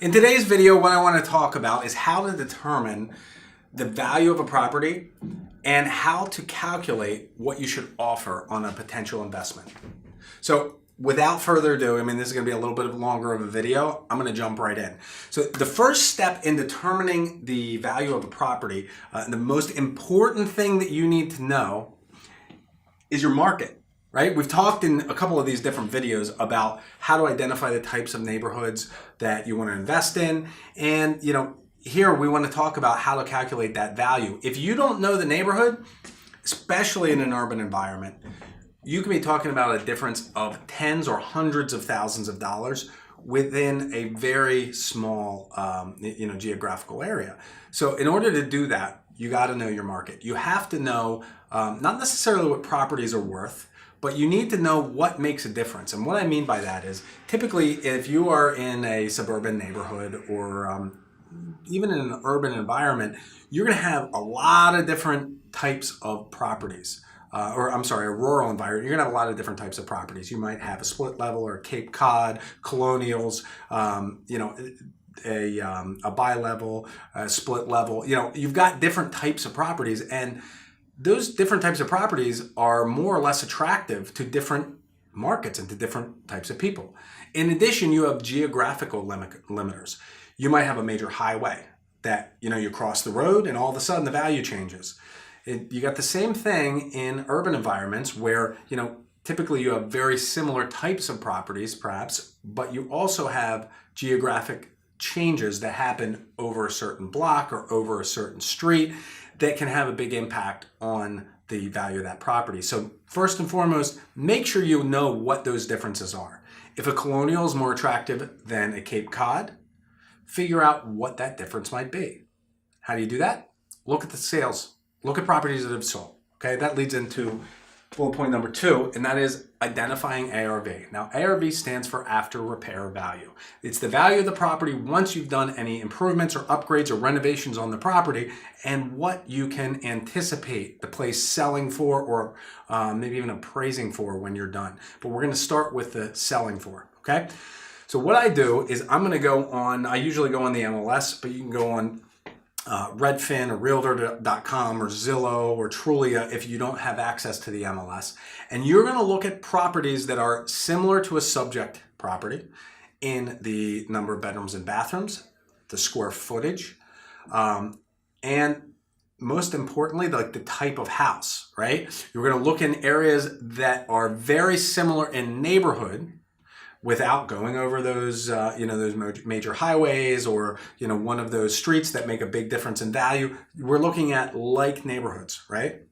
In today's video, what I want to talk about is how to determine the value of a property and how to calculate what you should offer on a potential investment. So without further ado, this is going to be a little bit longer of a video. I'm going to jump right in. So the first step in determining the value of a property, the most important thing that you need to know is your market. Right? We've talked in a couple of these different videos about how to identify the types of neighborhoods that you want to invest in. And, here we want to talk about how to calculate that value. If you don't know the neighborhood, especially in an urban environment, you can be talking about a difference of tens or hundreds of thousands of dollars within a very small, geographical area. So in order to do that, you got to know your market. You have to know not necessarily what properties are worth, but you need to know what makes a difference. And what I mean by that is, typically, if you are in a suburban neighborhood or even in an urban environment, you're going to have a lot of different types of properties. A rural environment, you're going to have a lot of different types of properties. You might have a split level or a Cape Cod, colonials, a bi-level, a split level. You've got different types of properties, and those different types of properties are more or less attractive to different markets and to different types of people. In addition, you have geographical limiters. You might have a major highway that, you cross the road and all of a sudden the value changes. You got the same thing in urban environments where, typically you have very similar types of properties perhaps, but you also have geographic changes that happen over a certain block or over a certain street that can have a big impact on the value of that property. So first and foremost, make sure you know what those differences are. If a colonial is more attractive than a Cape Cod, figure out what that difference might be. How do you do that? Look at the sales. Look at properties that have sold. Okay, that leads into bullet point number 2, and that is identifying ARV. Now, ARV stands for after repair value. It's the value of the property once you've done any improvements or upgrades or renovations on the property, and what you can anticipate the place selling for or maybe even appraising for when you're done. But we're going to start with the selling for, okay? So what I do is I usually go on the MLS, but you can go on Redfin or Realtor.com or Zillow or Trulia if you don't have access to the MLS. And you're going to look at properties that are similar to a subject property in the number of bedrooms and bathrooms, the square footage, and most importantly, like the type of house, right? You're going to look in areas that are very similar in neighborhood without going over those, those major highways or, one of those streets that make a big difference in value. We're looking at like neighborhoods, right?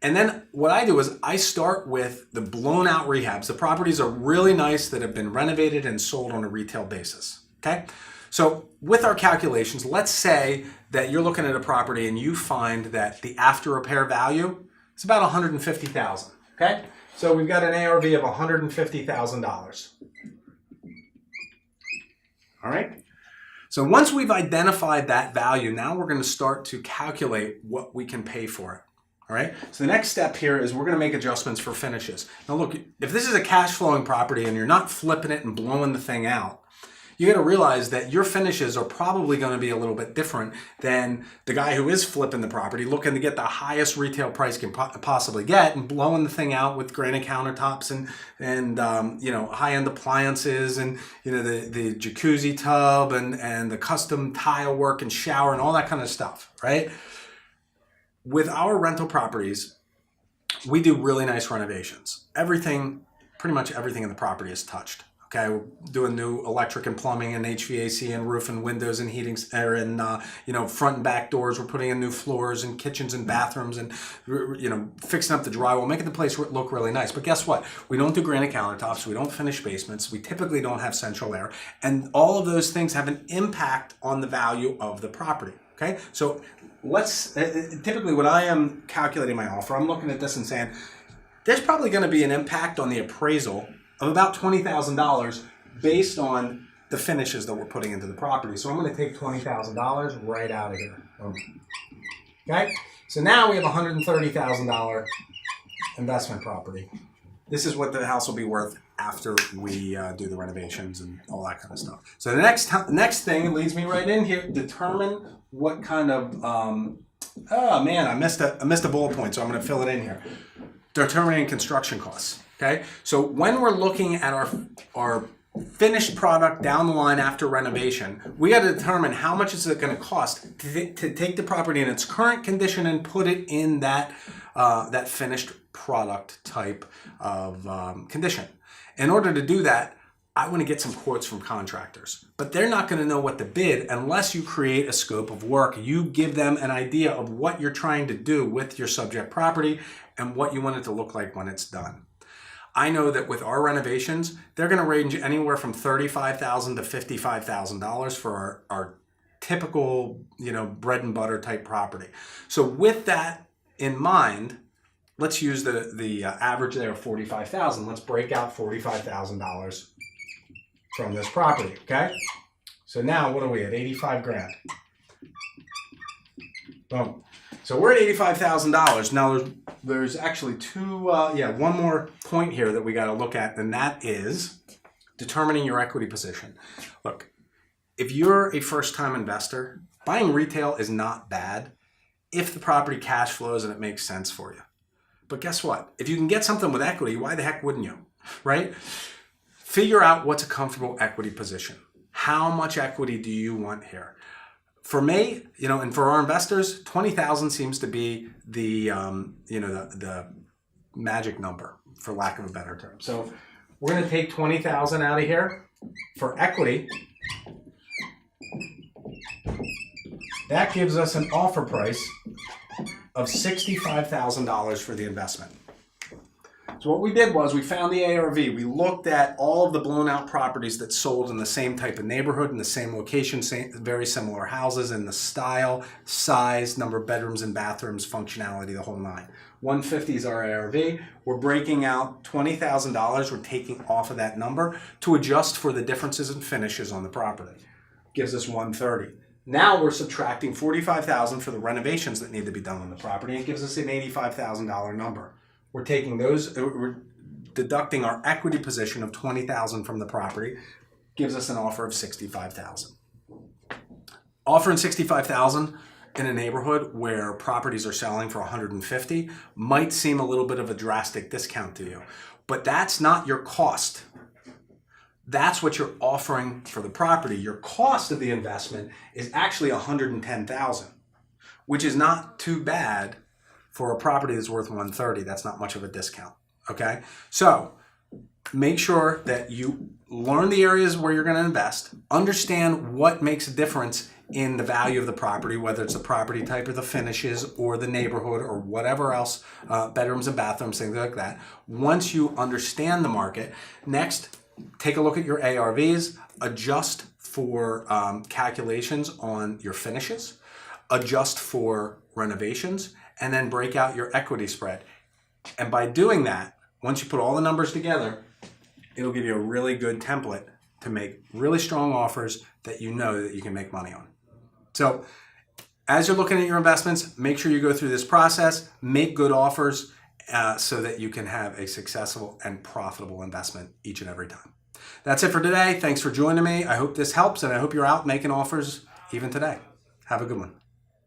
And then what I do is I start with the blown out rehabs. The properties are really nice that have been renovated and sold on a retail basis, okay? So with our calculations, let's say that you're looking at a property and you find that the after repair value is about $150,000, okay? So we've got an ARV of $150,000. All right. So once we've identified that value, now we're going to start to calculate what we can pay for it. All right. So the next step here is we're going to make adjustments for finishes. Now look, if this is a cash flowing property and you're not flipping it and blowing the thing out, you got to realize that your finishes are probably going to be a little bit different than the guy who is flipping the property, looking to get the highest retail price can possibly get and blowing the thing out with granite countertops and high-end appliances and the jacuzzi tub and the custom tile work and shower and all that kind of stuff, right? With our rental properties, we do really nice renovations. Pretty much everything in the property is touched. Okay, we're doing new electric and plumbing and HVAC and roof and windows and heating and front and back doors. We're putting in new floors and kitchens and bathrooms and fixing up the drywall, making the place look really nice. But guess what? We don't do granite countertops. We don't finish basements. We typically don't have central air, and all of those things have an impact on the value of the property. Okay, so let's typically when I am calculating my offer, I'm looking at this and saying there's probably going to be an impact on the appraisal of about $20,000 based on the finishes that we're putting into the property. So I'm going to take $20,000 right out of here. Okay? So now we have a $130,000 investment property. this is what the house will be worth after we do the renovations and all that kind of stuff. So the next thing leads me right in here. Determine what kind of oh man, I missed a bullet point, so I'm going to fill it in here. Determining construction costs. Okay, so when we're looking at our finished product down the line after renovation, we got to determine how much is it going to cost to take the property in its current condition and put it in that that finished product type of condition. In order to do that, I want to get some quotes from contractors, but they're not going to know what to bid unless you create a scope of work. You give them an idea of what you're trying to do with your subject property and what you want it to look like when it's done. I know that with our renovations, they're going to range anywhere from $35,000 to $55,000 for our typical, bread and butter type property. So with that in mind, let's use the average there of $45,000. Let's break out $45,000 from this property, okay? So now what are we at? 85 grand. Boom. So we're at $85,000. Now there's actually one more point here that we got to look at, and that is determining your equity position. Look, if you're a first-time investor, buying retail is not bad if the property cash flows and it makes sense for you. But guess what? If you can get something with equity, why the heck wouldn't you, right? Figure out what's a comfortable equity position. How much equity do you want here? For me, and for our investors, 20,000 seems to be the magic number, for lack of a better term. So we're going to take 20,000 out of here for equity. That gives us an offer price of $65,000 for the investment. So what we did was we found the ARV. We looked at all of the blown out properties that sold in the same type of neighborhood, in the same location, very similar houses in the style, size, number of bedrooms and bathrooms, functionality, the whole nine. 150 is our ARV. We're breaking out $20,000. We're taking off of that number to adjust for the differences in finishes on the property. Gives us 130. Now we're subtracting $45,000 for the renovations that need to be done on the property. It gives us an $85,000 number. We're deducting our equity position of $20,000 from the property, gives us an offer of $65,000. Offering $65,000 in a neighborhood where properties are selling for $150,000 might seem a little bit of a drastic discount to you, but that's not your cost. That's what you're offering for the property. Your cost of the investment is actually $110,000, which is not too bad for a property that's worth $130,000. That's not much of a discount. Okay, so make sure that you learn the areas where you're going to invest, understand what makes a difference in the value of the property, whether it's the property type or the finishes or the neighborhood or whatever else, bedrooms and bathrooms, things like that. Once you understand the market, next, take a look at your ARVs, adjust for calculations on your finishes, adjust for renovations, and then break out your equity spread. And by doing that, once you put all the numbers together, it'll give you a really good template to make really strong offers that you know that you can make money on. So as you're looking at your investments, make sure you go through this process, make good offers so that you can have a successful and profitable investment each and every time. That's it for today. Thanks for joining me. I hope this helps, and I hope you're out making offers even today. Have a good one.